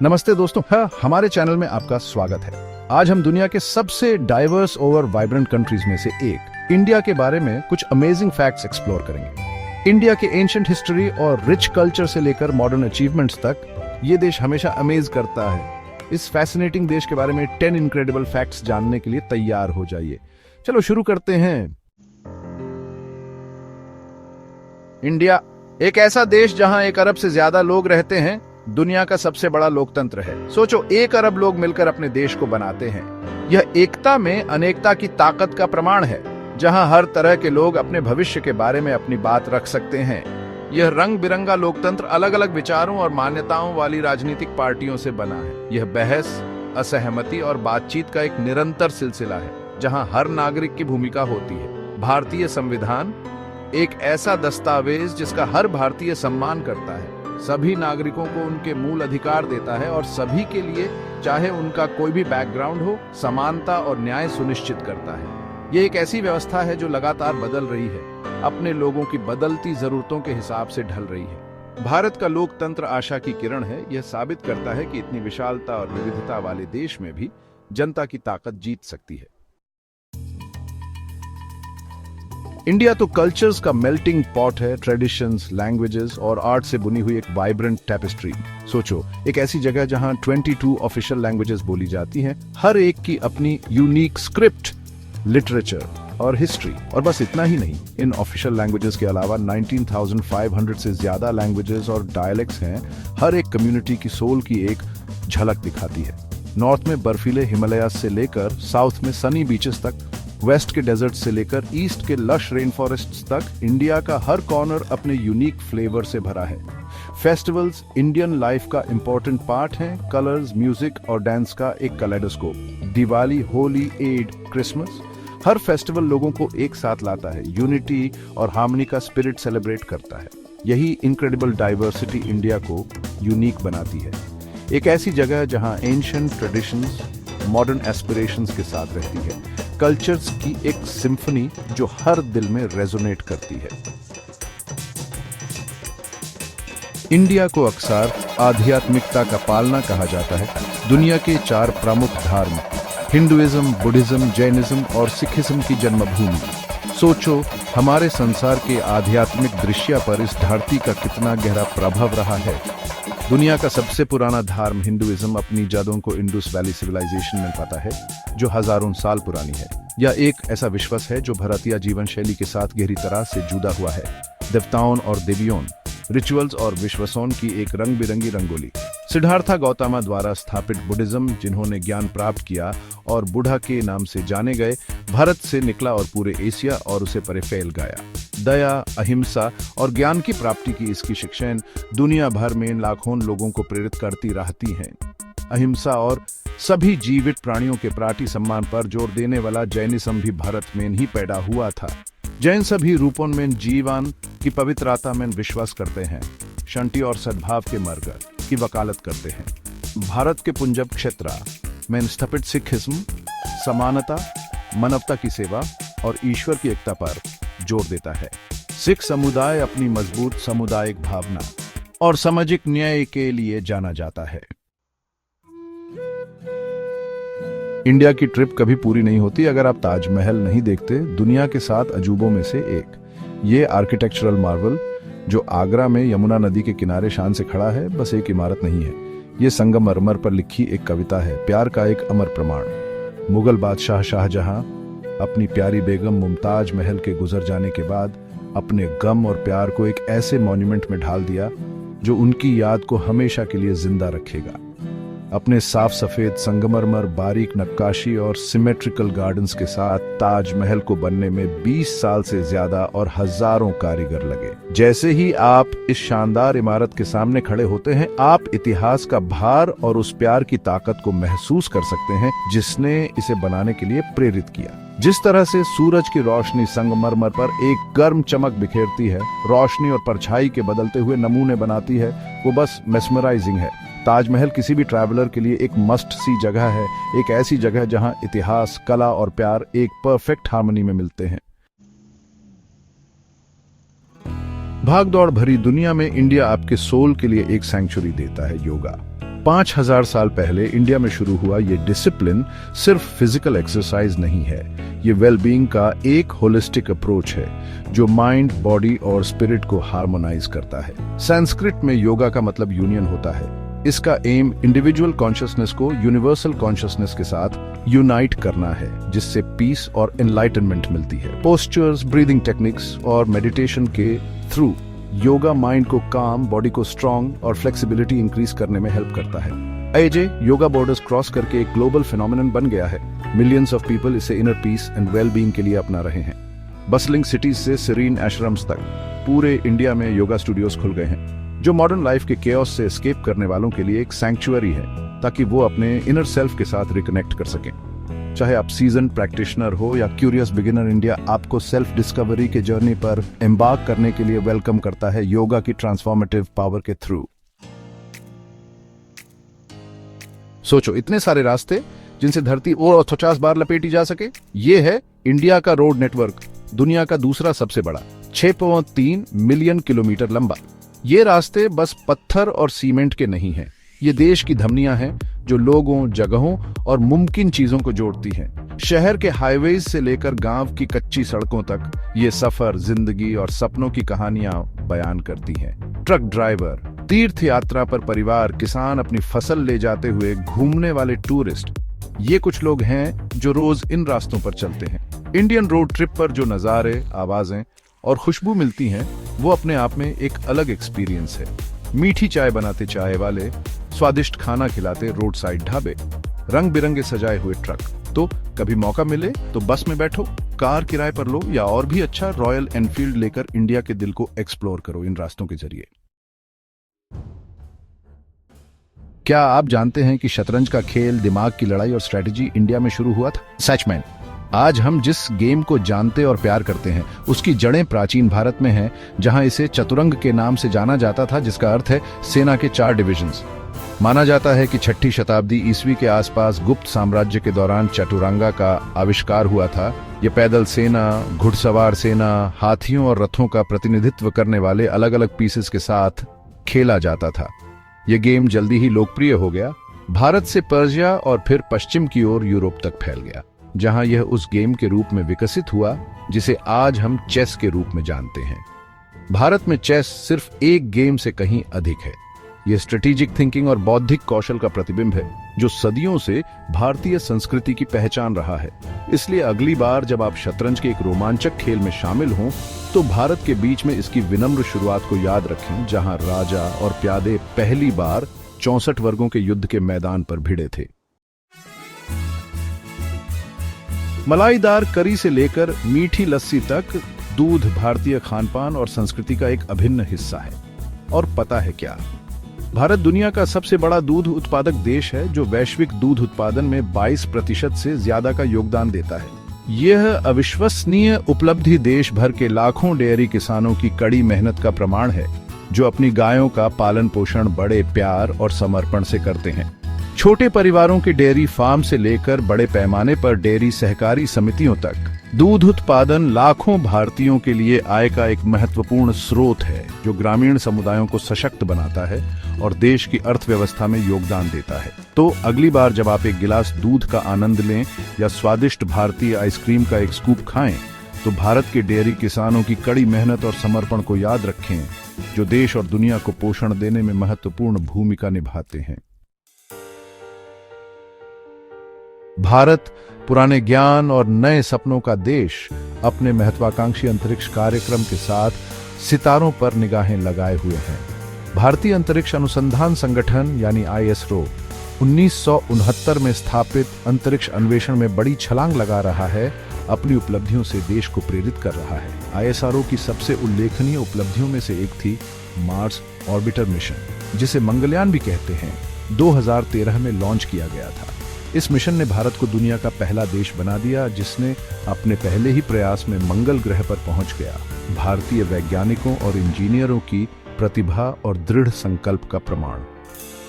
नमस्ते दोस्तों, हमारे चैनल में आपका स्वागत है। आज हम दुनिया के सबसे डाइवर्स और वाइब्रेंट कंट्रीज में से एक इंडिया के बारे में कुछ अमेजिंग फैक्ट्स एक्सप्लोर करेंगे। इंडिया के एंशिएंट हिस्ट्री और रिच कल्चर से लेकर मॉडर्न अचीवमेंट्स तक ये देश हमेशा अमेज करता है। इस फैसिनेटिंग देश के बारे में 10 इनक्रेडिबल फैक्ट्स जानने के लिए तैयार हो जाइए। चलो शुरू करते हैं। इंडिया एक ऐसा देश जहां 1 अरब से ज्यादा लोग रहते हैं, दुनिया का सबसे बड़ा लोकतंत्र है। सोचो, 1 अरब लोग मिलकर अपने देश को बनाते हैं। यह एकता में अनेकता की ताकत का प्रमाण है, जहां हर तरह के लोग अपने भविष्य के बारे में अपनी बात रख सकते हैं। यह रंग बिरंगा लोकतंत्र अलग अलग विचारों और मान्यताओं वाली राजनीतिक पार्टियों से बना है। यह बहस, असहमति और बातचीत का एक निरंतर सिलसिला है, जहां हर नागरिक की भूमिका होती है। भारतीय संविधान एक ऐसा दस्तावेज जिसका हर भारतीय सम्मान करता है, सभी नागरिकों को उनके मूल अधिकार देता है और सभी के लिए, चाहे उनका कोई भी बैकग्राउंड हो, समानता और न्याय सुनिश्चित करता है। यह एक ऐसी व्यवस्था है जो लगातार बदल रही है, अपने लोगों की बदलती जरूरतों के हिसाब से ढल रही है। भारत का लोकतंत्र आशा की किरण है। यह साबित करता है कि इतनी विशालता और विविधता वाले देश में भी जनता की ताकत जीत सकती है। इंडिया तो कल्चर्स का मेल्टिंग पॉट है। ट्रेडिशंस, लैंग्वेजेस और आर्ट से बुनी हुई एक वाइब्रेंट टेपेस्ट्री। सोचो, एक ऐसी जगह जहां 22 ऑफिशियल लैंग्वेजेस बोली जाती हैं, हर एक की अपनी यूनिक स्क्रिप्ट, लिटरेचर और हिस्ट्री। और बस इतना ही नहीं, इन ऑफिशियल लैंग्वेजेस के अलावा 19,500 से ज्यादा लैंग्वेजेस और डायलेक्ट्स हैं। हर एक कम्युनिटी की सोल की एक झलक दिखाती है। नॉर्थ में बर्फीले हिमालयास से लेकर साउथ में सनी बीचेस तक, वेस्ट के डेजर्ट से लेकर ईस्ट के लश रेन फॉरेस्ट्स तक, इंडिया का हर कॉर्नर अपने यूनिक फ्लेवर से भरा है। फेस्टिवल्स इंडियन लाइफ का इंपॉर्टेंट पार्ट हैं। कलर्स, म्यूजिक और डांस का एक कैलेडोस्कोप। दिवाली, होली, ईद, क्रिसमस, हर फेस्टिवल लोगों को एक साथ लाता है, यूनिटी और हार्मनी का स्पिरिट सेलिब्रेट करता है। यही इनक्रेडिबल डाइवर्सिटी इंडिया को यूनिक बनाती है। एक ऐसी जगह जहां एंशिएंट ट्रेडिशंस मॉडर्न एस्पिरेशंस के साथ रहती है, कल्चर्स की एक सिम्फनी जो हर दिल में रेजोनेट करती है। इंडिया को अक्सर आध्यात्मिकता का पालना कहा जाता है। दुनिया के 4 प्रमुख धर्म, हिंदुइज्म, बुद्धिज्म, जैनिज्म और सिखिज्म की जन्मभूमि। सोचो, हमारे संसार के आध्यात्मिक दृश्य पर इस धरती का कितना गहरा प्रभाव रहा है। दुनिया का सबसे पुराना धर्म हिंदुइज्म अपनी जड़ों को इंडस वैली सिविलाइजेशन में पाता है, जो हजारों साल पुरानी है। यह एक ऐसा विश्वास है जो भारतीय जीवन शैली के साथ गहरी तरह से जुड़ा हुआ है। देवताओं और देवियों, रिचुअल्स और विश्वासों की एक रंग बिरंगी रंगोली। सिद्धार्थ गौतम द्वारा स्थापित बुद्धिज्म, जिन्होंने ज्ञान प्राप्त किया और बुद्ध के नाम से जाने गए, भारत से निकला और पूरे एशिया और उसे परे फैल गया। दया, अहिंसा और ज्ञान की प्राप्ति की इसकी शिक्षाएं दुनिया भर में लाखों लोगों को प्रेरित करती रहती हैं। अहिंसा और सभी जीवित प्राणियों के प्रति सम्मान पर जोर देने वाला जैनिज्म भी भारत में ही पैदा हुआ था। जैन सभी रूपों में जीवन की पवित्रता में विश्वास करते हैं, शांति और सद्भाव के मार्ग की वकालत करते हैं। भारत के पंजाब क्षेत्र में स्थापित सिखिज्म समानता, मानवता की सेवा और ईश्वर की एकता पर जोर देता है। सिख समुदाय अपनी मजबूत सामुदायिक भावना और सामाजिक न्याय के लिए जाना जाता है। इंडिया की ट्रिप कभी पूरी नहीं होती अगर आप ताजमहल नहीं देखते, दुनिया के 7 अजूबों में से एक। ये आर्किटेक्चरल मार्वल जो आगरा में यमुना नदी के किनारे शान से खड़ा है, बस एक इमारत नहीं है। ये संगमरमर पर लिखी एक कविता है, प्यार का एक अमर प्रमाण। मुगल बादशाह शाहजहां अपनी प्यारी बेगम मुमताज महल के गुजर जाने के बाद अपने गम और प्यार को एक ऐसे मॉन्यूमेंट में ढाल दिया जो उनकी याद को हमेशा के लिए जिंदा रखेगा। अपने साफ सफेद संगमरमर, बारीक नक्काशी और सिमेट्रिकल गार्डन्स के साथ ताजमहल को बनने में 20 साल से ज्यादा और हजारों कारीगर लगे। जैसे ही आप इस शानदार इमारत के सामने खड़े होते हैं, आप इतिहास का भार और उस प्यार की ताकत को महसूस कर सकते हैं जिसने इसे बनाने के लिए प्रेरित किया। जिस तरह से सूरज की रोशनी संगमरमर पर एक गर्म चमक बिखेरती है, रोशनी और परछाई के बदलते हुए नमूने बनाती है, वो बस मेस्मराइजिंग है। ताजमहल किसी भी ट्रैवलर के लिए एक मस्ट सी जगह है, एक ऐसी जगह जहां इतिहास, कला और प्यार एक परफेक्ट हार्मनी में मिलते हैं। भागदौड़ भरी दुनिया में इंडिया आपके सोल के लिए एक सैंक्चुरी देता है। योगा, 5000 साल पहले इंडिया में शुरू हुआ ये डिसिप्लिन सिर्फ फिजिकल एक्सरसाइज नहीं है, ये वेलबींग का एक होलिस्टिक अप्रोच है जो माइंड, बॉडी और स्पिरिट को हार्मोनाइज करता है। संस्कृत में योगा का मतलब यूनियन होता है। इसका एम इंडिविजुअल कॉन्शियसनेस को यूनिवर्सल कॉन्शियसनेस के साथ यूनाइट करना है, जिससे पीस और एनलाइटनमेंट मिलती है। पोस्चर्स, ब्रीदिंग टेक्निक्स और मेडिटेशन के थ्रू योगा माइंड को काम, बॉडी को स्ट्रांग और फ्लेक्सिबिलिटी इंक्रीज करने में हेल्प करता है। AJ योगा बॉर्डर्स क्रॉस करके एक ग्लोबल फिनोमिनन बन गया है। मिलियंस ऑफ पीपल इसे inner peace and well being के लिए अपना रहे हैं। बसलिंग सिटीज से सीरीन आश्रम्स तक पूरे इंडिया में योगा स्टूडियोज खुल गए हैं, जो मॉडर्न लाइफ के केओस से एस्केप करने वालों के लिए एक सैंक्चुअरी है, ताकि वो अपने इनर सेल्फ के साथ रिकनेक्ट कर सकें। चाहे आप सीजन प्रैक्टिशनर हो या क्यूरियस बिगिनर, इंडिया आपको सेल्फ डिस्कवरी के जर्नी पर एम्बार्क करने के लिए वेलकम करता है योगा की ट्रांसफॉर्मेटिव पावर के थ्रू। सोचो, इतने सारे रास्ते जिनसे धरती और 50 बार लपेटी जा सके। ये है इंडिया का रोड नेटवर्क, दुनिया का दूसरा सबसे बड़ा, 6.3 मिलियन किलोमीटर लंबा। ये रास्ते बस पत्थर और सीमेंट के नहीं हैं, ये देश की धमनियां हैं जो लोगों, जगहों और मुमकिन चीजों को जोड़ती हैं। शहर के हाईवेज से लेकर गांव की कच्ची सड़कों तक ये सफर जिंदगी और सपनों की कहानियां बयान करती हैं। ट्रक ड्राइवर, तीर्थ यात्रा पर परिवार, किसान अपनी फसल ले जाते हुए घूमने वाले टूरिस्ट, ये कुछ लोग हैं जो रोज इन रास्तों पर चलते हैं। इंडियन रोड ट्रिप पर जो नजारे, आवाजें और खुशबू मिलती हैं, वो अपने आप में एक अलग एक्सपीरियंस है। मीठी चाय बनाते चाय वाले, स्वादिष्ट खाना खिलाते रोड साइड ढाबे, रंग बिरंगे सजाए हुए ट्रक। तो कभी मौका मिले तो बस में बैठो, कार किराए पर लो या और भी अच्छा रॉयल एनफील्ड लेकर इंडिया के दिल को एक्सप्लोर करो इन रास्तों के जरिए। क्या आप जानते हैं कि शतरंज का खेल, दिमाग की लड़ाई और स्ट्रेटजी इंडिया में शुरू हुआ था? सच में आज हम जिस गेम को जानते और प्यार करते हैं, उसकी जड़ें प्राचीन भारत में हैं, जहां इसे चतुरंग के नाम से जाना जाता था, जिसका अर्थ है सेना के 4 डिविजन्स। माना जाता है कि 6ठी शताब्दी ईस्वी के आसपास गुप्त साम्राज्य के दौरान चतुरंगा का आविष्कार हुआ था। ये पैदल सेना, घुड़सवार सेना, हाथियों और रथों का प्रतिनिधित्व करने वाले अलग अलग पीसेस के साथ खेला जाता था। यह गेम जल्दी ही लोकप्रिय हो गया, भारत से पर्शिया और फिर पश्चिम की ओर यूरोप तक फैल गया, जहां यह उस गेम के रूप में विकसित हुआ जिसे आज हम चेस के रूप में जानते हैं। भारत में चेस सिर्फ एक गेम से कहीं अधिक है। यह स्ट्रेटेजिक थिंकिंग और बौद्धिक कौशल का प्रतिबिंब है, जो सदियों से भारतीय संस्कृति की पहचान रहा है। इसलिए अगली बार जब आप शतरंज के एक रोमांचक खेल में शामिल हों, तो भारत के बीच में इसकी विनम्र शुरुआत को याद रखें, जहां राजा और प्यादे पहली बार 64 वर्गों के युद्ध के मैदान पर भिड़े थे। मलाईदार करी से लेकर मीठी लस्सी तक दूध भारतीय खानपान और संस्कृति का एक अभिन्न हिस्सा है। और पता है क्या, भारत दुनिया का सबसे बड़ा दूध उत्पादक देश है, जो वैश्विक दूध उत्पादन में 22% से ज्यादा का योगदान देता है। यह अविश्वसनीय उपलब्धि देश भर के लाखों डेयरी किसानों की कड़ी मेहनत का प्रमाण है, जो अपनी गायों का पालन पोषण बड़े प्यार और समर्पण से करते हैं। छोटे परिवारों के डेयरी फार्म से लेकर बड़े पैमाने पर डेयरी सहकारी समितियों तक, दूध उत्पादन लाखों भारतीयों के लिए आय का एक महत्वपूर्ण स्रोत है, जो ग्रामीण समुदायों को सशक्त बनाता है और देश की अर्थव्यवस्था में योगदान देता है। तो अगली बार जब आप एक गिलास दूध का आनंद लें या स्वादिष्ट भारतीय आइसक्रीम का एक स्कूप खाएं, तो भारत के डेयरी किसानों की कड़ी मेहनत और समर्पण को याद रखें, जो देश और दुनिया को पोषण देने में महत्वपूर्ण भूमिका निभाते हैं। भारत पुराने ज्ञान और नए सपनों का देश अपने महत्वाकांक्षी अंतरिक्ष कार्यक्रम के साथ सितारों पर निगाहें लगाए हुए हैं। भारतीय अंतरिक्ष अनुसंधान संगठन यानी ISRO 1969 में स्थापित अंतरिक्ष अन्वेषण में बड़ी छलांग लगा रहा है, अपनी उपलब्धियों से देश को प्रेरित कर रहा है। ISRO की सबसे उल्लेखनीय उपलब्धियों में से एक थी मार्स ऑर्बिटर मिशन, जिसे मंगलयान भी कहते हैं, 2013 में लॉन्च किया गया था। इस मिशन ने भारत को दुनिया का पहला देश बना दिया, जिसने अपने पहले ही प्रयास में मंगल ग्रह पर पहुंच गया। भारतीय वैज्ञानिकों और इंजीनियरों की प्रतिभा और दृढ़ संकल्प का प्रमाण।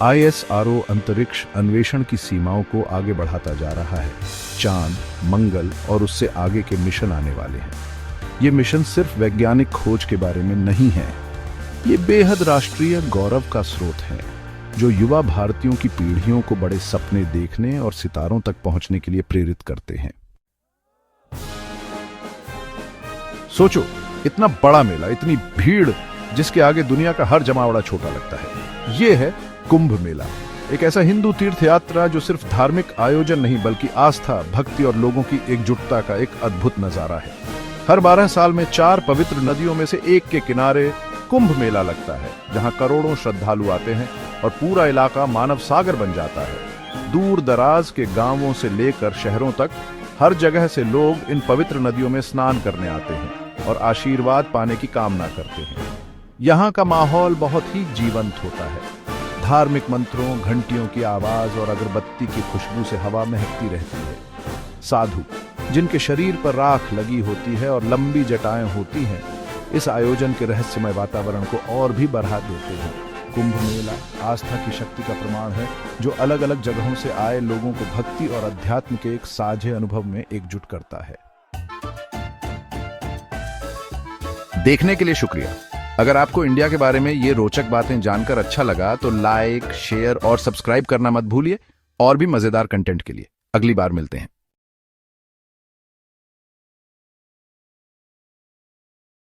ISRO अंतरिक्ष अन्वेषण की सीमाओं को आगे बढ़ाता जा रहा है। चांद, मंगल और उससे आगे के मिशन आने वाले हैं। ये मिशन सिर्फ वैज्ञानिक खोज के बारे में नहीं है, ये बेहद राष्ट्रीय गौरव का स्रोत है। जो युवा भारतीयों की पीढ़ियों को बड़े सपने देखने और सितारों तक पहुंचने के लिए प्रेरित करते हैं। सोचो, इतना बड़ा मेला, इतनी भीड़, जिसके आगे दुनिया का हर जमावड़ा छोटा लगता है। यह है कुंभ मेला, एक ऐसा हिंदू तीर्थ यात्रा जो सिर्फ धार्मिक आयोजन नहीं बल्कि आस्था, भक्ति और लोगों की एकजुटता का एक अद्भुत नजारा है। हर 12 साल में 4 पवित्र नदियों में से एक के किनारे कुंभ मेला लगता है, जहां करोड़ों श्रद्धालु आते हैं और पूरा इलाका मानव सागर बन जाता है। दूर दराज के गांवों से लेकर शहरों तक हर जगह से लोग इन पवित्र नदियों में स्नान करने आते हैं और आशीर्वाद पाने की कामना करते हैं। यहाँ का माहौल बहुत ही जीवंत होता है। धार्मिक मंत्रों, घंटियों की आवाज और अगरबत्ती की खुशबू से हवा महकती रहती है। साधु, जिनके शरीर पर राख लगी होती है और लंबी जटाएं होती हैं, इस आयोजन के रहस्यमय वातावरण को और भी बढ़ा देते हैं। कुंभ मेला आस्था की शक्ति का प्रमाण है, जो अलग अलग जगहों से आए लोगों को भक्ति और अध्यात्म के एक साझे अनुभव में एकजुट करता है। देखने के लिए शुक्रिया। अगर आपको इंडिया के बारे में ये रोचक बातें जानकर अच्छा लगा तो लाइक, शेयर और सब्सक्राइब करना मत भूलिए। और भी मजेदार कंटेंट के लिए अगली बार मिलते हैं।